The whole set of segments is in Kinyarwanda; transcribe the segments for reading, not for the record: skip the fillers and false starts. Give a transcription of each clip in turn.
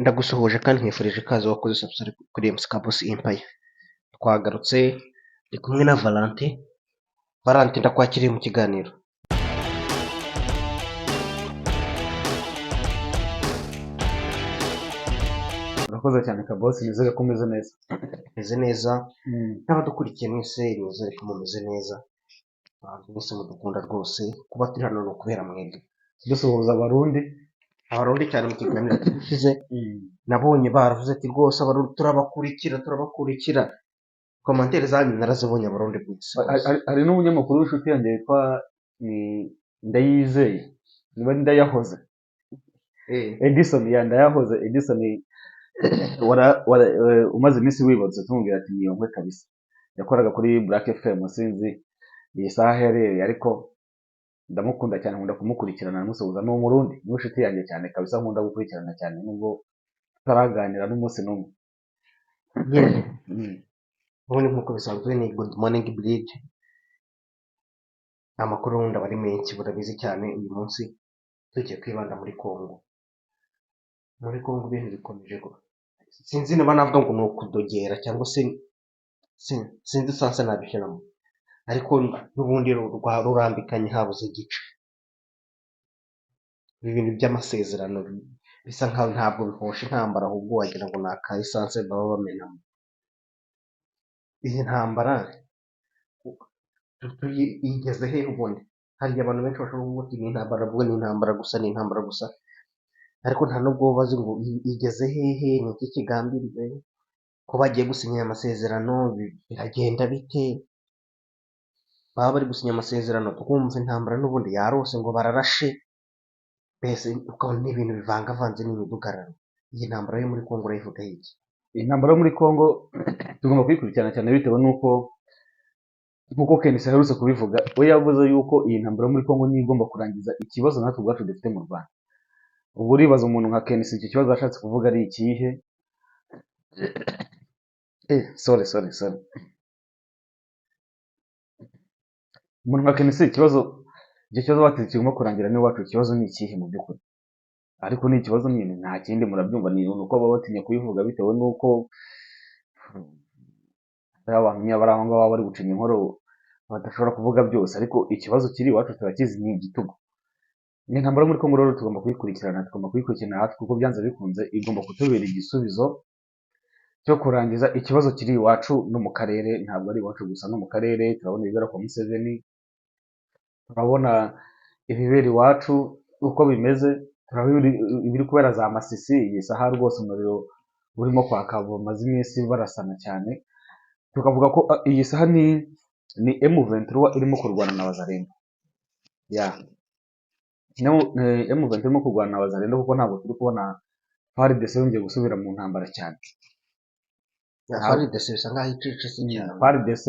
Ndagusuhuje kandi nkwifurije ikaze wakoze subscribe kuri MC Campus Empire. Twagarutse ndi kumwe na Valentin. Valentin, ndakwakiriye mu kiganiro. Urakoze cyane Kabosi, nizere ko umeze neza. Meze neza n'abadukurikiye mwese, nizere ko mumeze neza. Abantu mwese mudukunda rwose, kuba turi hano ni ukubera mwebwe. Dusuhuza Abarundi cyane mu kiganiro gishize nabonye baravuze ati rwose Abarundi turabakurikira. Komantere zanyu narazibonye Abarundi bwose. hari n'umunyamakuru w'inshuti yanjye witwa Ndayizeye, niba Ndayahoze Edison, Ndayahoze Edison, umaze iminsi wibaza tumubwira ati niyongwe kabisa. Yakoraga kuri Black FM, sinzi iyi saha aherereye, ariko ndamukunda cyane, nkunda kumukurikirana, namusuhuza. Ni Umurundi, ni inshuti yanjye cyane kabisa, nkunda gukurikirana cyane nubwo tutaraganira n'umunsi n'umwe. ubundi nk'uko bisanzwe ni good morning bridge. Amakuru wundi aba ari menshi, burabizi cyane. Uyu munsi tugiye kwibanda muri Congo. Muri Congo ibintu bikomeje sinzi niba navuga ngo ni ukudogera cyangwa se sinzi sanse nabishyiramo, ariko n'ubundi rurambikanye habuze igice. Ibi bintu by'amasezerano bisa nkaho ntabwo bihosha intambara, ahubwo wagira ngo ni aka esanse baba bamenamo. Iyi ntambara igeze he ubundi? Hari abantu benshi bashobora kuvuga ati ni intambara gusa, ariko nta nubwo bazi ngo igeze hehe, ni iki kigambiriwe, ko bagiye gusinya amasezerano, biragenda bite? Baba bari gusinya amasezerano tukumva intambara n'ubundi yarose ngo bararashe, mbese ukabona ni ibintu bivangavanze n'imidugararo. Iyi ntambara yo muri Congo urayivugaho iki? Iyi ntambara yo muri Congo tugomba kuyikurikirana cyane, bitewe n'uko nk'uko Kenisi aherutse kubivuga, we yavuze yuko iyi ntambara yo muri Congo niyo igomba kurangiza ikibazo natwe ubwacu dufite mu Rwanda. Ubwo uribaza umuntu nka Kenisi icyo kibazo ashatse kuvuga ari ikihe? Sorry. Umuntu nka Kenisi icyo kibazo bateze kigomba kurangira n'iwacu, ikibazo ni ikihe mu by'ukuri? Ariko ni ikibazo nyine, nta kindi, murabyumva. Ni uko baba batinya kubivuga bitewe n'uko hari abantu nyine bari aho ngaho baba bari gucinya inkoro badashobora kuvuga byose, ariko ikibazo kiri iwacu turakizi, ni igitugu. Ni intambara muri Congo rero tugomba kuyikurikirana hafi, kuko byanze bikunze igomba kutubera igisubizo cyo kurangiza ikibazo kiri iwacu no mu karere. Ntabwo ari iwacu gusa, no mu karere turabona ibibera kwa Museveni, turabona ibibera iwacu uko bimeze, turabona ibiri kubera za Masisi. Iyi saha rwose umuriro urimo kwaka, bamaze iminsi barasana cyane. Tukavuga ko iyi saha ni M23 irimo kurwana na Wazalendo. M23 irimo kurwana na Wazalendo, kuko ntabwo turi kubona FARDC yongeye gusubira mu ntambara cyane. FARDC bisa nkaho icecetse cyane. FARDC,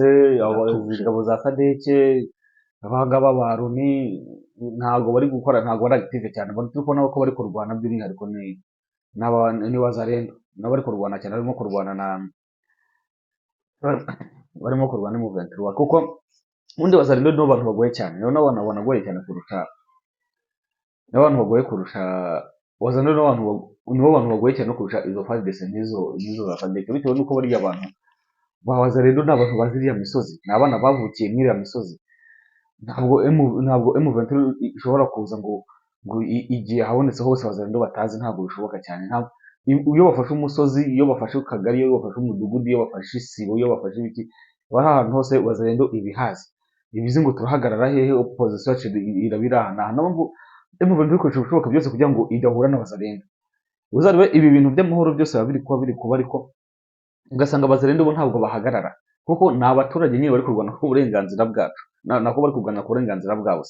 ingabo za SADC, abangaba ba Loni ntabwo bari gukora, ntabwo bari active cyane. Turi kubona ko bari kurwana by'umwihariko ni Wazalendo, nabo bari kurwana cyane, barimo kurwana M23, kuko ubundi Wazalendo nibo bantu bagoye cyane, nibo abantu banagoye cyane kurusha Wazalendo, nibo bantu bagoye cyane kurusha izo FARDC n'izo za SADC, bitewe n'uko bariya abantu ba Wazalendo ni abantu bazi iriya misozi, ni abana bavukiye muri iriya misozi. Ntabwo M23 ishobora kuza ngo igihe habonetse hose Wazalendo batazi, ntabwo bishoboka cyane. Iyo bafashe umusozi, iyo bafashe akagari, iyo bafashe umudugudu, iyo bafashe isibo, iyo bafashe ibiki, bari ahantu hose Wazalendo ibihazi, ibizi ngo turahagarara hehe, opposition yacu irabirahana. Ntabwo M23 ikoresha ibishoboka byose kugira ngo idahura na Wazalendo. Uzarebe ibi bintu by'amahoro byose biba biri kuba, ariko ugasanga Wazalendo bo ntabwo bahagarara, kuko ni abaturage nyine bari kurwana ku burenganzira bwacu, nako bari kurwana ku burenganzira bwabo,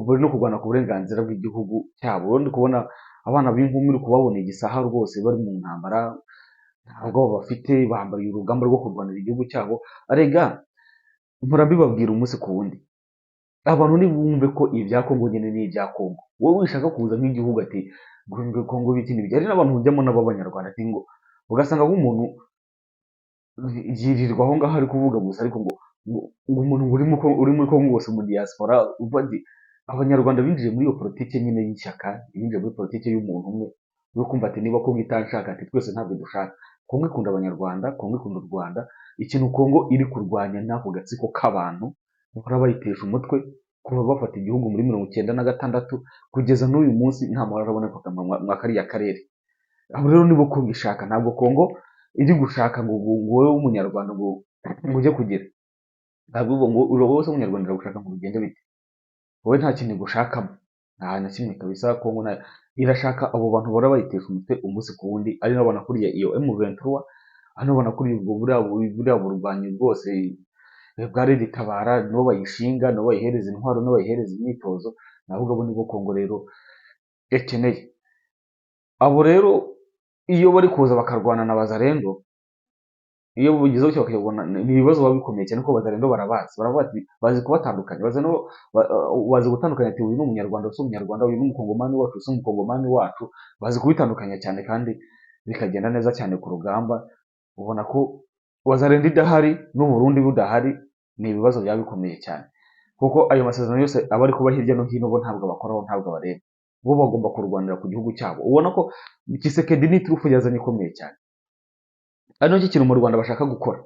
bari no kurwana ku burenganzira bw'igihugu cyabo. Ubundi kubona abana b'inkumi uri kubabona igisaha rwose bari mu ntambara, ntabwo bafite, bambariye urugamba rwo kurwanira igihugu cyabo. Arega murabibabwira umunsi ku wundi, abantu ntibumve ko ibya Congo nyine ni ibya Congo. Wowe wishaka kuza nk'igihugu ati ngo Congo biti n'ibyo, hari n'abantu ujyamo n'abanyarwanda ati ngo, ugasanga nk'umuntu yirirwa aho ngaho ari kuvuga gusa, ariko ngo umuntu uri muri Congo wose mu diaspora, abanyarwanda binjiye muri iyo politiki nyine y'ishyaka, binjiye muri politiki y'umuntu umwe, yo kumva ati niba Kongo itanshaka ati twese ntabwo dushaka. Kongo ikunda abanyarwanda, Kongo ikunda u Rwanda. Ikintu Kongo iri kurwanya n'ako gatsiko k'abantu bahora bayitesha umutwe kuva bafata igihugu muri 1996 kugeza n'uyu munsi nta mahoro araboneka mwa kariya karere. Abo rero nibo Kongo ishaka, ntabwo Kongo iri gushaka ngo wowe w'umunyarwanda ngo ujye kugira, ntabwo ngo wowe w'umunyarwanda iragushaka ngo bigende bite, wowe nta kintu igushakamo, nta na kimwe kabisa. Kongo irashaka abo bantu bahora bayitesha umutwe umunsi ku wundi, ari nabo banakuriye iyo M23, ari nabo banakuriye ubwo buriya burwanyi bwose bwa Red Tabara, nibo bayishinga, nibo bayihereza intwaro, nibo bayihereza imyitozo. Navuga abo nibo Kongo rero ikeneye. Abo rero iyo bari kuza bakarwana na Bazalendo, iyo bigezeho cyo bakabona ni ibibazo biba bikomeye cyane, ko Bazalendo barabazi bazi kubatandukanya. Bazi gutandukanya ati uyu ni umunyarwanda, uyu si umunyarwanda, uyu ni umukongomani wacu, uyu si umukongomani wacu. Bazi kubitandukanya cyane kandi bikagenda neza cyane ku rugamba. Ubona ko Bazalendo idahari n'u Burundi budahari, ni ibibazo byaba bikomeye cyane, kuko ayo masezerano yose aba ari kuba hirya no hino bo ntabwo bakoraho, ntabwo bareba. Bo bagomba kurwanira ku gihugu cyabo. Ubona ko Tshisekedi ni turufu yazanye ikomeye cyane. Ari nacyo kintu mu Rwanda bashaka gukora.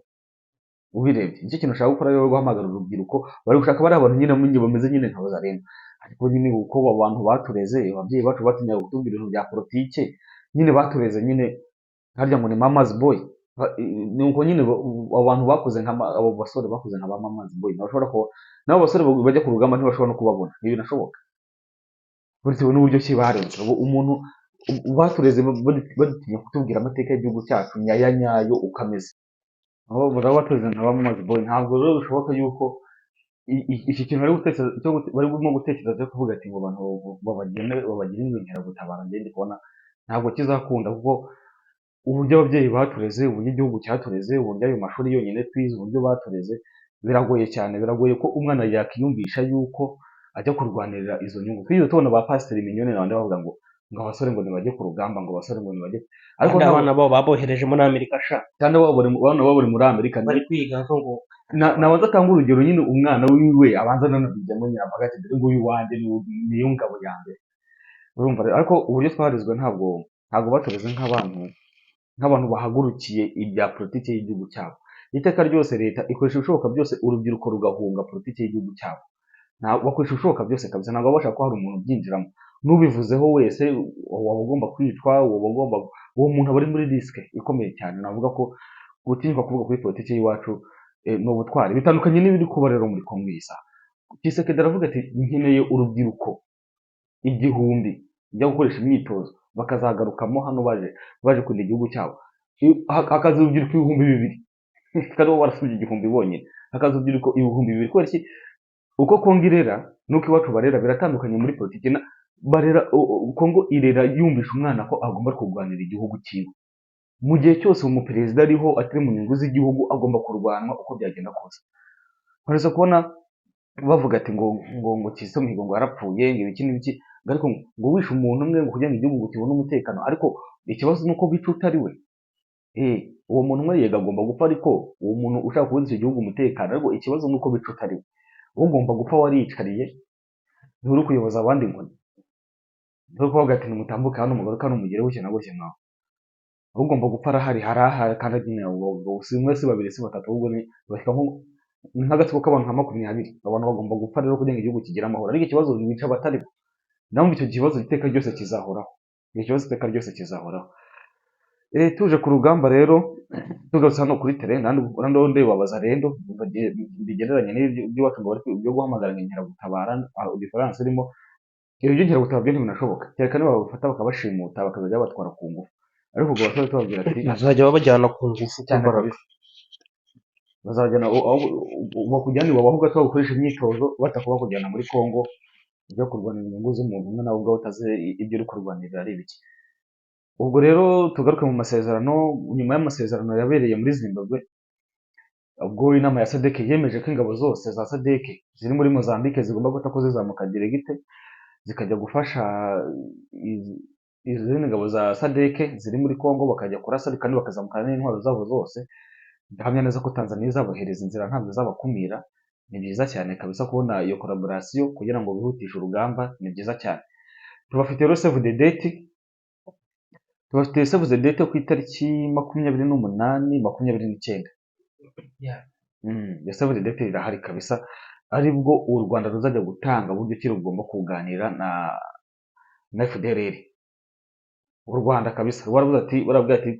Ubirebye nicyo kintu bashaka gukora rero, guhamagara urubyiruko, bari gushaka bari abantu nyine bameze nyine nka Bazalendo, ariko nyine uko abantu batureze, ababyeyi bacu batinyaga kutubwira ibintu bya politike, nyine batureze nyine harya ngo ni mama's boy. Nuko nyine abantu bakuze abo basore bakuze nka ba mama's boy, ntibashobora ko nabo basore bajya ku rugamba ntibashobora no kubabona, ni binashoboka bitewe n'uburyo ki barenze umuntu. Batureze badutinya kutubwira amateka y'igihugu cyacu nyayo ukameze, abo batureze nka ba mama's boy. Ntabwo rero bishoboka yuko iki kintu barimo gutekereza cyo kuvuga ati ngo abantu babagire inkeragutabara, ngende kubona ntabwo kizakunda, kuko uburyo ababyeyi batureze, uburyo igihugu cyatureze, uburyo ayo mashuri yonyine twize, uburyo batureze, biragoye cyane. Biragoye ko umwana yakiyumvisha yuko ajya kurwanirira izo nyungu. Twigeze tubona ba Pasiteri Mignone n'abandi bavuga ngo abasore ngo ntibajye ku rugamba, ngo abasore ngo ntibajye, ariko abana babo babohereje muri Amerika sha, kandi abana babo bari muri Amerika bari kwiga. ngo nabanza atanga urugero nyine, umwana wiwe abanza nanabijyamo nyine, avuga ati dore nguyu wanjye niyo ngabo ya mbere. Urumva rero, ariko uburyo twarizwe ntabwo batureze nk'abantu bahagurukiye ibya politiki y'igihugu cyabo. Iteka ryose leta ikoresha ibishoboka byose urubyiruko rugahunga politiki y'igihugu cyabo. Bakoresha ibishoboka byose kabisa, ntabwo bashaka ko hari umuntu ubyinjiramo. N'ubivuzeho wese waba ugomba kwicwa, uwo muntu aba ari muri risike ikomeye cyane. Navuga ko gutinyuka kuvuga kuri politiki y'iwacu ni ubutwari, bitandukanye n'ibiri kuba rero muri Kongo iyi saha. Tshisekedi aravuga ati nkeneye urubyiruko 1000 bijya gukoresha imyitozo, bakazagarukamo hano baje kurinda igihugu cyabo. Hakaza urubyiruko 2000 kandi bo barasubye 1000 bonyine, hakaza urubyiruko 2000. Kubera iki? Uko Kongo irera nuko iwacu barera biratandukanye muri politiki. Kongo irera yumvisha umwana ko agomba kurwanira igihugu cyiwe. Mu gihe cyose umuperezida ariho atari mu nyungu z'igihugu, agomba kurwanwa uko byagenda kose. Uretse kubona bavuga ati ngo Kizito Mihigo ngo yarapfuye, ngo ibiki n'ibiki, ariko ngo wishe umuntu umwe ngo kugira ngo igihugu kibone umutekano. Ariko ikibazo nuko bica utari we. Uwo muntu umwe yega agomba gupfa, ariko uwo muntu ushaka kubuza icyo gihugu umutekano, ariko ikibazo nuko bica utari we. Ugomba gupfa wariyicariye, nturi kuyoboza abandi inkoni. Niko kuvuga ati nimutambuke hano mugaruka hano mugere bushye na bushye mwaho. Ugomba gupfa arahari kandi nyine si umwe si babiri si batatu, ahubwo ni nk'agatsiko k'abantu nka 20. Abantu bagomba gupfa rero kugira ngo igihugu kigire amahoro. Ariko ikibazo bica abatari bo. Naho icyo kibazo iteka ryose kizahoraho. Tuje ku rugamba rero, tugarutse hano kuri tere, nando ndeba Bazalendo bigereranye n'iby'iwacu ngo bari byo guhamagara inkeragutabara. Diferanse irimo ibyo inkeragutabara byo ntibinashoboka, kereka niba babafata bakabashimuta bakazajya babatwara ku ngufu. Ariko ubwo basore tubabwira ati bazajya babajyana ku ngufu cyane kabisa, bazajyana bakujyana iwabo, ahubwo bakoresha imyitozo batakubakujyana muri Kongo ujya kurwanira inyungu z'umuntu umwe nawe ubwawe utazi ibyo uri kurwanirira ari ibiki. Ubwo rero tugaruke mu masezerano. Nyuma y'amasezerano yabereye muri Zimbabwe, ubwo inama ya SADC yemeje ko ingabo zose za SADC ziri muri Mozambique zigomba guhita ko zizamuka diregite zikajya gufasha izindi ngabo za SADC ziri muri Kongo, bakajya kurasa kandi bakazamukana n'intwaro zabo zose. Ndahamya neza ko Tanzania izabohereza inzira, ntabwo izabakumira. Ni byiza cyane kabisa kubona iyo collaboration kugira ngo bihutishe urugamba, ni byiza cyane. Tubafite rero save the date tubafite save the date ku itariki 28, 29. Yeah. Ya save the date irahari kabisa, aribwo u Rwanda ruzajya gutanga buryo ki rugomba kuganira na FDLR. U Rwanda kabisa baravuga ati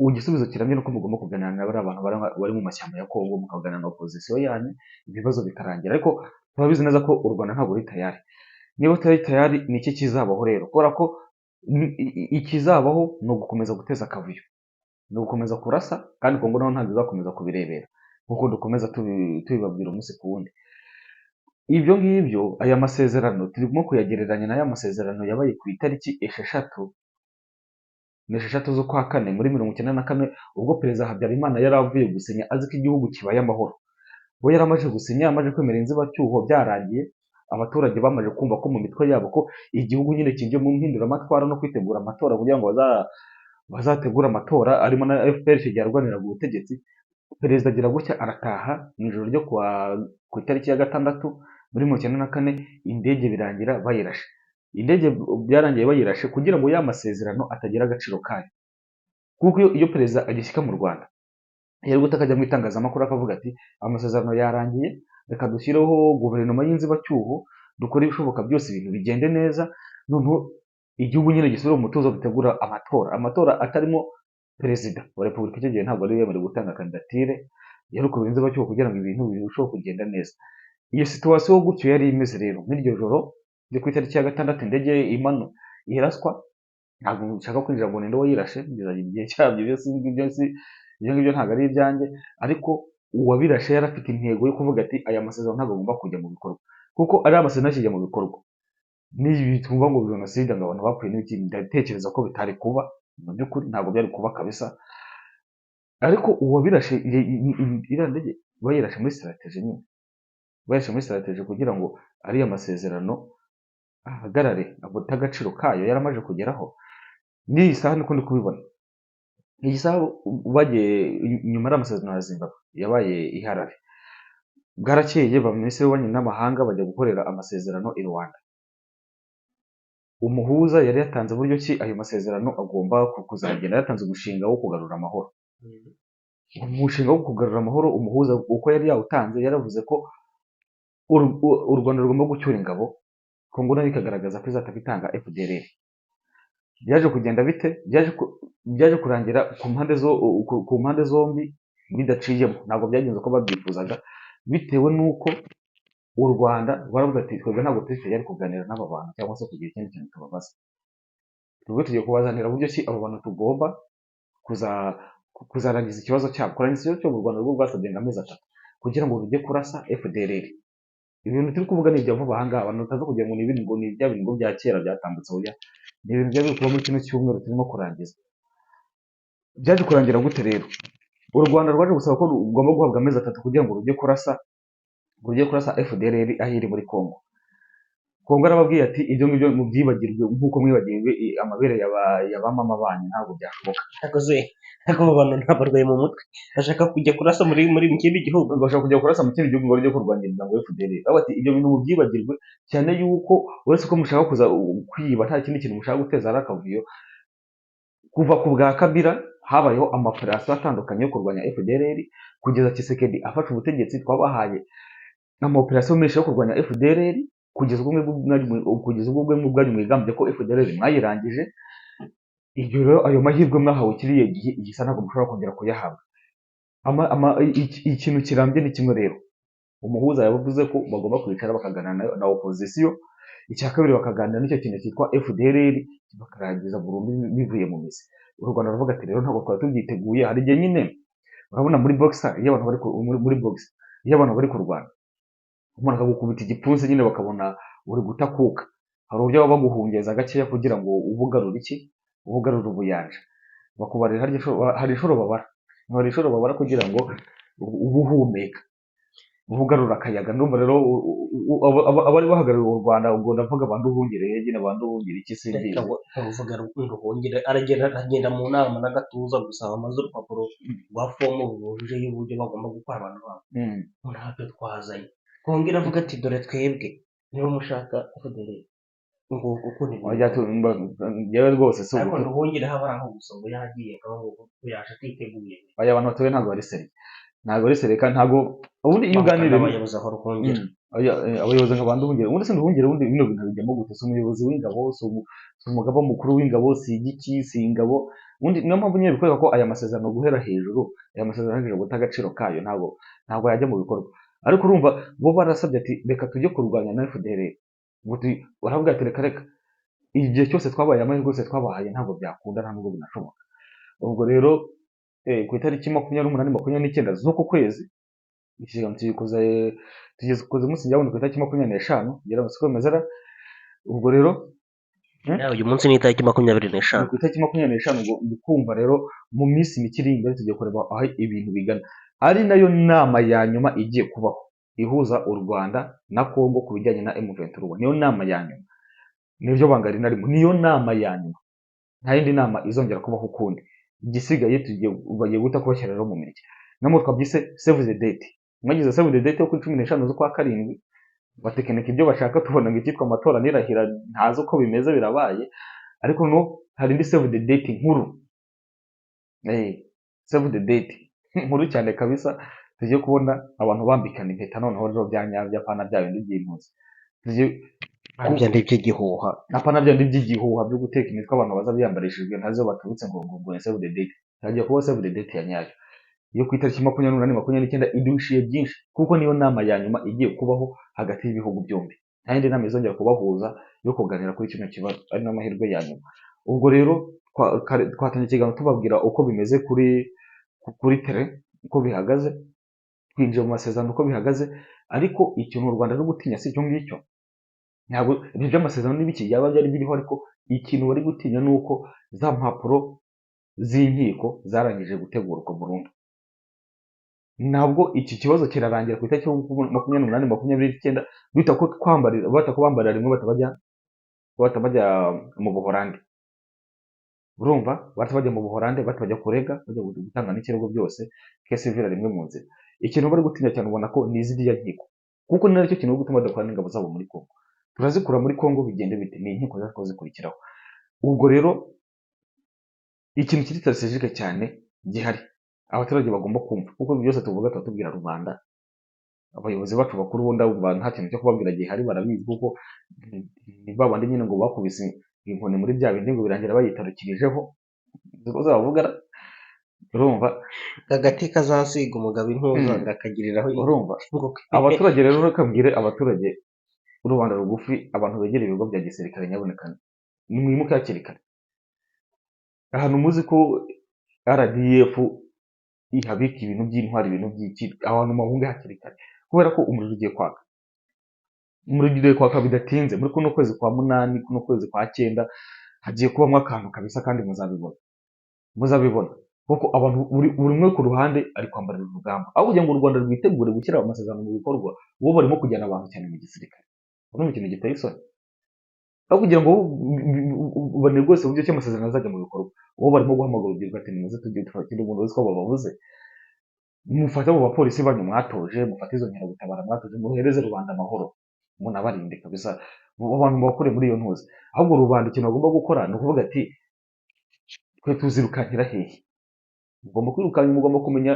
igisubizo kirambye nuko mugomba kuganira na bari abantu bari mu mashyamba ya Kongo, mukaganira na opposition yanyu, ibibazo bikarangira. Ariko turabizi neza ko u Rwanda ntabwo ruri tayari. Niba utari tayari, ni iki kizabaho rero? Kubera ko ikizabaho ni ugukomeza guteza akavuyo, ni ugukomeza kurasa, kandi Kongo naho ntabwo izakomeza kubirebera nk'uko dukomeza tubibabwira umunsi ku wundi. Ibyo ngibyo, aya masezerano turimo kuyagereranya n'aya masezerano yabaye ku itariki 6 z'ukwa kane muri 1994, ubwo perezida Habyarimana yari avuye gusinya azi ko igihugu kibaye amahoro. We yari amaze gusinya, amaze kwemera inzibacyuho, byarangiye abaturage bamaze kumva ko mu mitwe yabo ko igihugu nyine kijya mu mpinduramatwara no kwitegura amatora kugira ngo bazategura amatora, arimo na FPR icyo gihe yarwaniraga ubutegetsi. Perezida agira gutya arataha mu ijoro ryo ku itariki ya 6 muri 1994, indege birangira bayirashe. Indege byarangiye bayirashe kugira ngo ya masezerano atagira agaciro kayo, kuko iyo perezida agishyika mu Rwanda yari guta akajya mu itangazamakuru akavuga ati amasezerano yarangiye, reka dushyireho guverinoma y'inzibacyuho, dukore ibishoboka byose ibintu bigende neza, noneho igihugu nyine gisubire mu mutuzo, dutegura amatora atarimo perezida wa repubulika. Icyo gihe ntabwo ari yemerewe gutanga kandidatire, yari ukubira inzibacyuho kugira ngo ibintu birusheho kugenda neza. Iyo situwasiyo gutyo yari imeze rero muri iryo joro ryo ku itariki ya 6 indege iraswa. Ntabwo nshaka kwinjira ngo ninde wayirashe, bizajya igihe cyabyo, ibyo ngibyo ntabwo ari ibyanjye, ariko uwabirashe yari afite intego yo kuvuga ati aya masezerano ntabwo agomba kujya mu bikorwa, kuko ari amasezerano akijya mu bikorwa n'ibi twumva ngo jenoside, ngo abantu bapfuye n'iki, ndatekereza ko bitari kuba, mu by'ukuri ntabwo byari kuba kabisa. Ariko uwabirashe iriya ndege bayirashe muri strategy nyine, bayirashe muri strategy kugira ngo ariya masezerano ahagarare, agote agaciro kayo yari amaze kugeraho. N'iyi saha niko ndi kubibona. Iyi saha bagiye nyuma y'amasezerano ya Zimbabwe yabaye i Harare, bwarakeye ba minisitiri w'ububanyi n'amahanga bajya gukorera amasezerano i Rwanda. Umuhuza yari yatanze buryo ki ayo masezerano agomba kuzagenda, yatanze umushinga wo kugarura amahoro. Umushinga wo kugarura amahoro, umuhuza uko yari yawutanze yaravuze ko u Rwanda rugomba gucyura ingabo, Kongo nayo ikagaragaza ko izataka itanga FDLR. Byaje kugenda bite? Byaje kurangira ku mpande zombi bidaciyemo, ntabwo byagenze uko babyifuzaga, bitewe n'uko u Rwanda rwaravuga ati twebwe ntabwo turi kuganira n'aba bantu cyangwa se kugira ikindi kintu tubabaza, twebwe tugiye kubazanira buryo ki abo bantu tugomba kuzarangiza ikibazo cyabo. Kurangiza ikibazo cyo mu Rwanda rwo rwasabye amezi 3 kugira ngo rujye kurasa FDLR. Ibintu turi kuvuga ni ibya vuba aha ngaha, abantu bataza kugira ngo ni ibintu ngo ni bya bintu bya kera byatambutse, oya, ni ibintu byari kuba muri kino cyumweru turimo kurangiza. Byaje kurangira gute rero? U Rwanda rwaje gusaba ko rugomba guhabwa amezi 3 kugira ngo rujye kurasa FDLR aho iri muri Kongo. Kongo arababwiye ati ibyo ngibyo mubyibagirwe, nk'uko mwibagirwe amabere ya ba mama banyu, ntabwo byashoboka. Ariko abo bantu ntabwo barwaye mu mutwe, bashaka kujya kurasa muri kindi gihugu, bashaka kujya kurasa mu kindi gihugu ngo bajye kurwanya ngo FDLR. Aho ati ibyo bintu mubyibagirwe, cyane yuko uretse ko mushaka kuza kwiba, nta kindi kintu mushaka guteza ari akavuyo. Kuva ku bwa Kabila habayeho amaoperasiyo atandukanye yo kurwanya FDLR, kugeza Tshisekedi afashe ubutegetsi twabahaye amaoperasiyo menshi yo kurwanya FDLR, kugeza ubwo bwanyu mwigambye ko FDLR mwayirangije. Ibyo rero ayo mahirwe mwahawe kiriya gihe, igisa ntabwo mushobora kongera kuyahabwa. Ikintu kirambye ni kimwe rero, umuhuza yavuze ko bagomba kwicara bakaganira na opposition. Icya kabiri bakaganira n'icyo kintu cyitwa FDLR, bakarangiza burundu bivuye mu mizi. U Rwanda ruvuga ati rero ntabwo twari tubyiteguye. Hari igihe nyine urabona muri boxer, iyo abantu bari kurwana, umuntu akagukubita igipfunsi nyine bakabona uri gutakuka, hari uburyo baba baguhungeza gakeya kugira ngo ubugarure ubuyanja, bakubarira hari inshuro babara kugira ngo ubuhumeka, ubugarura akayaga. Ndumva rero abari bahagarariye u Rwanda, ubwo ndavuga abantu uhungereye nyine, abantu uhungire iki simbizi, uvuga ruhungire aragenda mu nama n'agatuza gusaba amaze urupapuro rwa fomu rwujuje y'uburyo bagomba gukora abantu babo. Ntabyo twazanye. Kongera avuga ati dore twebwe niba mushaka FDLR ngo gukunda ibintu wajya yewe rwose si ariko ugutu nduhungire haba aho gusa ngo yagiye ngo yaje atiteguye aya abantu batuye ntabwo bari seri ntabwo bari seri kandi ntabwo ubundi iyo uganiriye n'abayobozi aho ruhungire abayobozi nka ba Nduhungire ubundi se Nduhungire ubundi bino bintu bijyamo gute si umuyobozi w'ingabo si umugaba mukuru w'ingabo si igiki si ingabo ubundi niyo mpamvu nyine bikwereka ko aya masezerano guhera hejuru aya masezerano hejuru guta agaciro kayo ntabwo yajya mu bikorwa ariko urumva bo barasabye ati reka tujye kurwanya na FDL baravuga ati reka igihe cyose twabaye amahirwe yose twabahaye ntabwo byakunda nta nubwo binashoboka ubwo rero ku itariki 28-29 z'uku kwezi ikiganiro tugeze umunsi njyabona ku itariki 25 ngira ngo siko bimeze ubwo rero uyu munsi ni itariki 25 ku itariki 25 ubwo ndikumva rero mu minsi mike iri imbere tugiye kureba aho ibintu bigana ari nayo nama ya nyuma igiye kubaho ihuza u Rwanda na Kongo ku bijyanye na M23 niyo nama ya nyuma nibyo bangari narimo niyo nama ya nyuma nta yindi nama izongera kubaho ukundi igisigaye bagiye guta kubashyira rero mu mirya namwe twabyise save the date mwagize save the date yo kuri 15 z'ukwa karindwi batekinika ibyo bashaka tubona ngo icyitwa amatora nirahira ntazi uko bimeze birabaye ariko no hari indi save the date nkuru save the date nkuru cyane kabisa tugiye kubona abantu bambikana impeta noneho rero byanyabya pana bya bindi by'impunzi byandi by'igihuha apana byandi by'igihuha byo guteka imitwe abantu baza biyambarishijwe ntazo baturutse ngo save the date hagiye kuba save the date ya nyayo yo ku itariki 28-29 idushiye byinshi kuko niyo nama ya nyuma igiye kubaho hagati y'ibihugu byombi nta yindi nama izongera kubahuza yo kuganira kuri kino kibazo ari n'amahirwe ya nyuma ubwo rero twatangiye ikiganiro tubabwira uko bimeze kuri tere uko bihagaze twinjiye mu masezerano uko bihagaze ariko ikintu u Rwanda rwo gutinya si cyo ngicyo ntabwo ibyo by'amasezerano n'ibiki yaba byari biriho ariko ikintu bari gutinya ni uko za mpapuro z'inkiko zarangije gutegurwa burundu ntabwo iki kibazo kirarangira ku itariki 28-29 bita ko bambarira rimwe batabajya mu Buholandi urumva batabajya mu Buholandi batabajya kurega bajya gutanga n'ikirego byose kese vira rimwe mu nzira ikintu bari gutinya cyane ubona ko ni iziriya nkiko kuko ni nacyo kintu gutuma badakora n'ingabo zabo muri Kongo turazikura muri Kongo bigende bite ni inkiko zazo zikurikiraho ubwo rero ikintu kiri strategique cyane gihari abaturage bagomba kumva kuko byose tuvuga tubwira rubanda abayobozi bacu bakuru bunda nta kintu cyo kubabwira gihari barabizi kuko ni babandi nyine ngo bakubise inkoni muri bya bindi ngo birangira bayitarukirijeho ziko zavuga urumva agati kazasiga umugabo intuza akagiriraho urumva abaturage rero rakabwire abaturage urubanda rugufi abantu begera ibigo bya gisirikare nyaboneka ni mwimuke hakiri kare ahantu muzi ko RDF ihabika ibintu by'intwari ibintu by'iki abantu mahunge hakiri kare kubera ko umuriro ugiye kwaka bidatinze muri kuno kwezi kwa 8 kuno kwezi kwa 9 hagiye kubamwa akantu kabisa kandi muzabibona kuko abantu buri umwe ku ruhande ari kwambara urugamba aho kugira ngo u Rwanda rwitegure gushyira amasezerano mu bikorwa bo barimo kujyana abantu cyane mu gisirikare urumva ikintu giteye isoni aho kugira ngo ubone rwose uburyo cy'amasezerano azajya mu bikorwa bo barimo guhamagara urubyiruko ati nimuze tujye twakira umuntu wese ko bababuze mufate abo bapolisi banyu mwatoje mufate izo nkeragutabara mwatoje muhereze rubanda amahoro umuntu abarinde kabisa abantu bakore muri iyo ntuzi ahubwo rubanda ikintu bagomba gukora ni ukuvuga ati twe tuzirukankira hehe mugomba kwirukanya mugomba kumenya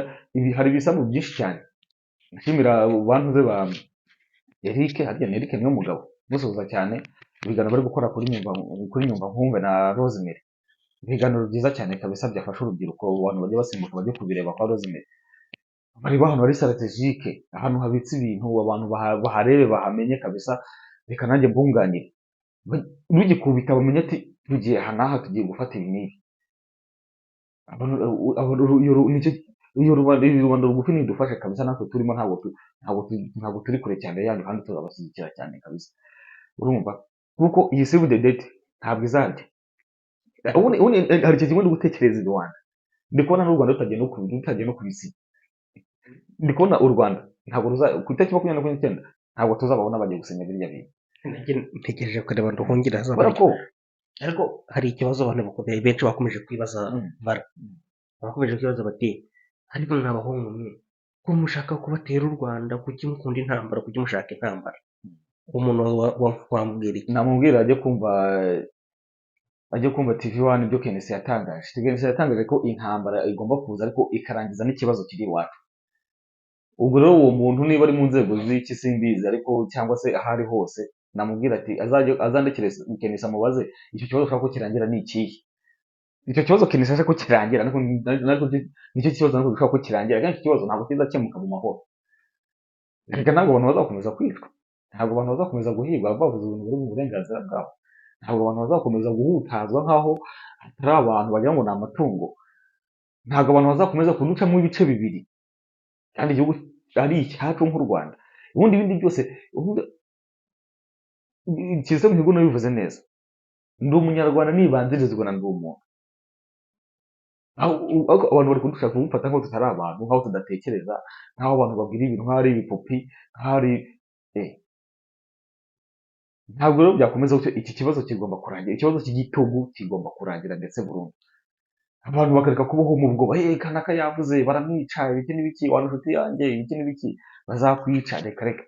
hari ibisambu byinshi cyane nshimira bantuze ba Eric harya ni Eric niyo mugabo musoza cyane ibiganiro bari gukora kuri nyumva nkumve na Rosemary ibiganiro byiza cyane kabisa byafasha urubyiruko abantu bajye basimbuka bajye kubireba kwa Rosemary bari bahantu hari strategique ahantu habitse ibintu abantu baharebe bahamenye kabisa reka nanjye mbunganire rugikubita bamenye ati tugiye hanaha tugiye gufata ibinini iyo rubanda rugufi nidufashe kabisa natwe turimo ntabwo turi kure cyane yanyu kandi turabashyigikira cyane kabisa urumva kuko iyi save the date ntabwo izajya hari icyo kimwe no gutekereza i Rwanda ndi kubona n'u Rwanda rutagiye no kubisi ndi kubona u Rwanda ntabwo ku itariki 29 ntabwo tuzababona bagiye gusenya birya bintu ntegereje kureba nduhungira ariko hari ikibazo abantu benshi bakomeje kwibaza bakomeje kwibaza bati ariko n'abahungu mwe ko mushaka kubatera u Rwanda kuki mukunda intambara kuki mushaka intambara umuntu wambwira iki? namubwira ajye kumva TV One ibyo Kenesi yatangaje. Kenesi yatangaje ko intambara igomba kuza ariko ikarangiza n'ikibazo kiri iwacu. Ubwo rero uwo muntu niba ari mu nzego z'iki simbizi ariko cyangwa se aho ari hose, namubwira ati azandekere Kenesi amubaze icyo kibazo ushaka ko kirangira ni ikihe. Icyo kibazo Kenesi ashaka ko kirangira ariko nicyo kibazo ntabwo dushaka ko kirangira kandi icyo kibazo ntabwo kizakemuka mu mahoro. Reka ntabwo abantu bazakomeza kwicwa, ntabwo abantu bazakomeza guhigwa bavuze ibintu biri mu burenganzira bwabo, ntabwo abantu bazakomeza guhutazwa nk'aho atari abantu wagira ngo ni amatungo, ntabwo abantu bazakomeza kuducamo ibice bibiri kandi igihugu ari icyacu nk'u Rwanda. Ubundi ibindi byose Kizito Mihigo nabivuze neza, ndi umunyarwanda nibanzirizwa na ndi umuntu. Abantu bari kudushaka kumufata nk'aho tutari abantu, nk'aho tudatekereza, nk'aho abantu babwira ibintu nk'aho ari ibipupi, nk'aho ari ntabwo rero byakomeza gutyo. Iki kibazo kigomba kurangira, ikibazo cy'igitugu kigomba kurangira ndetse burundu. Abantu bakareka kubaho mu bwoba, kanaka yavuze baramwica, ibiki n'ibiki, wa nshuti yanjye ibiki n'ibiki, bazakwica. Reka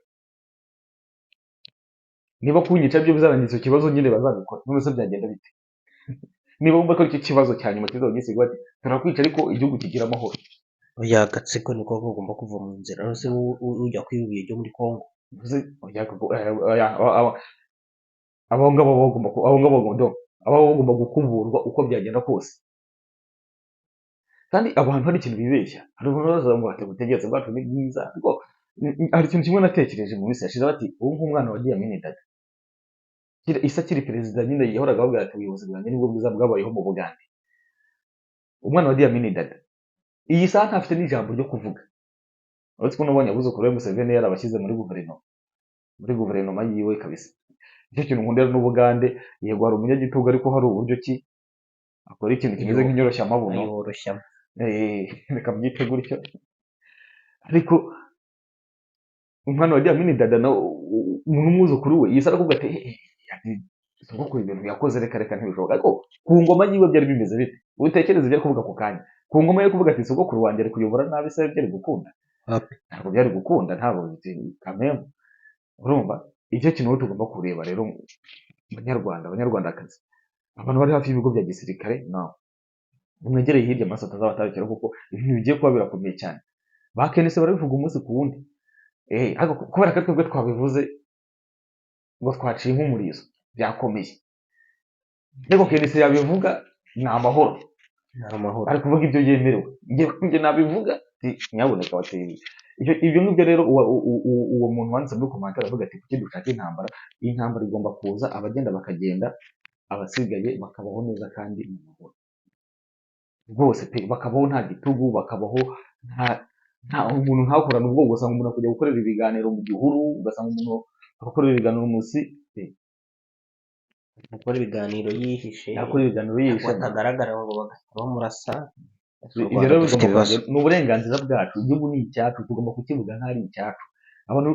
niba kunyica byo bizarangiza icyo kibazo nyine bazabikora, none se byagenda bite? Niba wumva ko icyo kibazo cya nyuma kizogisiga bati turakwica ariko igihugu kigira amahoro. Oya agatsiko niko kagomba kuva mu nzira. Nose ujya kwibuye ryo muri Kongo, abo ngabo bagomba gukuburwa uko byagenda kose. Kandi abantu hari ikintu bibeshya, hari abantu bazavuga bati ubutegetsi bwacu ni bwiza, ariko hari ikintu kimwe natekereje mu minsi yashize, bati ubu nk'umwana wa Idi Amin Dada, Issa akiri perezida nyine yahoraga ababwira ati ubuyobozi bwanjye nibwo bwiza bwabayeho mu Bugande. Umwana wa Idi Amin Dada iyi saha ntafite n'ijambo ryo kuvuga, uretse ko nabonye abuzukuru be Museveni yarabashyize muri guverinoma yiwe kabisa. Nicyo kintu nkundira n'Ubugande, yego hari umunyagitugu ariko hari uburyo ki akora ikintu kimeze nk'inyoroshyamabuno, reka mbyite gutyo. Ariko umwana wa Idi Amin Dada n'umwuzukuru we yisa aravuga ati sogokuru ibintu yakoze reka ntibishoboka. Ariko ku ngoma yiwe byari bimeze bite? Utekereza ibyo ari kuvuga ako kanya ku ngoma ye, kuvuga ati sogokuru wanjye ari kuyobora nabi, se byari gukunda? Ntabwo byari gukunda, ntabwo kamemu. Urumva icyo kintu tugomba kureba rero, banyarwandakazi, abantu bari hafi y'ibigo bya gisirikare mwegereye hirya amaso atazabatarukira, kuko ibintu bigiye kuba birakomeye cyane. Ba Kenesi barabivuga umunsi ku wundi, ariko kubera ko twebwe twabivuze ngo twaciye nk'umurizo byakomeye. Ariko Kenesi yabivuga ni amahoro, ari kuvuga ibyo yemerewe. Njye nabivuga nyaboneka wateye ibyo ngibyo. Rero uwo muntu wanditse muri komantere avuga ati kuki dushaka intambara? Iyi ntambara igomba kuza, abagenda bakagenda, abasigaye bakabaho neza kandi mu mahoro rwose pe, bakabaho nta gitugu, bakabaho nta umuntu ntakorana ubwo, ugasanga umuntu akujya gukorera ibiganiro mu gihuru, ugasanga umuntu agakorera ibiganiro munsi, akora ibiganiro yihishe, batagaragara ngo bagahita bamurasa. Ni uburenganzira bwacu, igihugu ni icyacu, tugomba kukivuga nk'ari icyacu. Abantu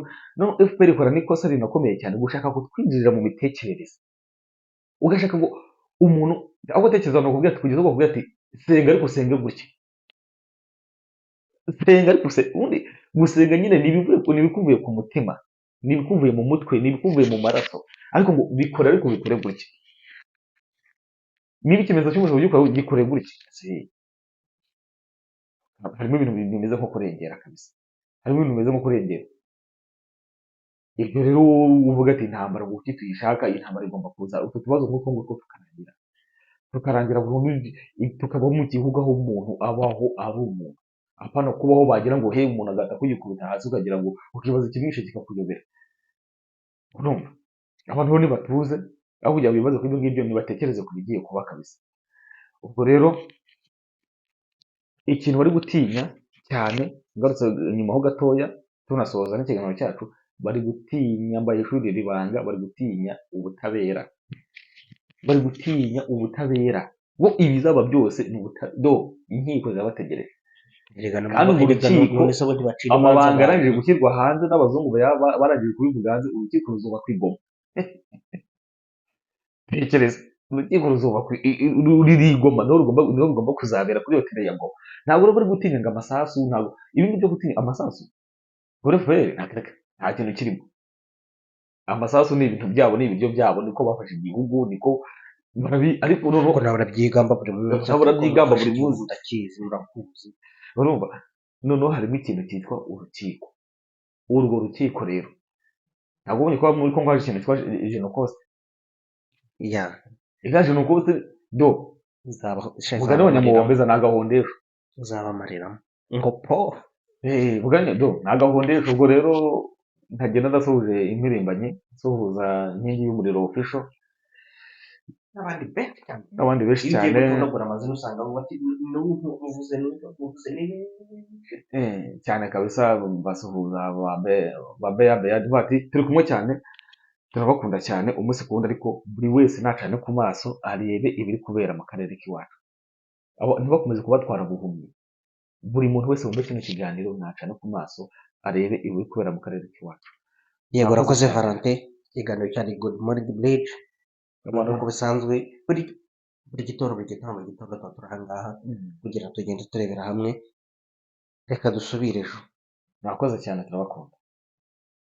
FPR ikora n'ikosa rinakomeye cyane, gushaka kutwinjirira mu mitekerereze, ugashaka ngo umuntu aho gutekereza no kubwira ati kugeza ubwo kubwira ati senga ariko usenge gutya, senga ariko ubundi gusenga nyine nibikuvuye ku mutima, nibikuvuye mu mutwe, nibikuvuye mu maraso, ariko ngo bikore, ariko bikore gutya. Niba ikimenyetso cy'ubuzima by'ukora gikore gutya, harimo ibintu bimeze nko kurengera kabisa, harimo ibintu bimeze nko kurengera. Ibyo rero uvuga ati intambara ngo kuki tuyishaka, iyi ntambara igomba kuza, utwo tubazo nk'utwo ngutwo tukarangira burundu, tukabaho mu gihugu aho umuntu abaho ari umuntu, apana kubaho bagira ngo he umuntu agahita kugikubita hasi ukagira ngo ukibaza ikimwishe kikakuyobera. Urumva abantu bo nibatuze, aho kugira ngo bibaze kuri ibyo ngibyo, nibatekereze ku bigiye kuba kabisa. Ubwo rero ikintu bari gutinya cyane, ngarutse nyuma ho gatoya tunasoza n'ikiganiro cyacu, bari gutinya mbaye ishuri ribanga, bari gutinya ubutabera, bari gutinya ubutabera. Bo ibizaba byose ni inkiko zirabategereje, kandi urukiko amabanga arangije gushyirwa hanze n'abazungu barangije kubivuga hanze, urukiko ruzuba kwigoma. Tekereza, urukiko ruzuba ririgoma, niho rugomba kuzabera kuri hoteli ya Goma. Ntabwo rero bari gutinya ngo amasasu, ntabwo ibindi byo gutinya amasasu kuri FPR nta kintu kirimo. amasasu ni ibintu byabo, ni ibiryo byabo, niko bafashe igihugu, niko ariko noneho ko nawe urabyigamba buri munsi nabo urabyigamba buri munsi, ndakizi murakuzi. urumva. Noneho harimo ikintu cyitwa urukiko. Urwo rukiko rero ntabwo ubonye ko muri Kongo haje ikintu cyitwa Genocide. Ya Ega Genocide do mugani wa Nyamuhombeza ni agahondesho, uzabamarira ngo po mugani do ni agahondesho. Ubwo rero ntagenda ndasuhuje impirimbanyi, nsuhuza Nkingi y'Umuriro official n'abandi benshi cyane, n'abandi benshi iyo ugiye cyane, gutonagura amazina usanga bati uvuze cyane kabisa. Basuhuza Beya bati turi kumwe cyane, turabakunda cyane umunsi ku wundi, ariko buri wese nacane ku maso arebe ibiri kubera mu karere k'iwacu, ntibakomeze kubatwara buhumyi. Buri muntu wese wumva kino kiganiro nacane ku maso arebe ibiri kubera mu karere k'iwacu. yego urakoze Valentin. Ikiganiro cyari Good Morning Bridge, abantu uko bisanzwe buri gitondo tuba turi aha ngaha kugira ngo tugende turebera hamwe. Reka dusubire ejo. Murakoze cyane, turabakunda.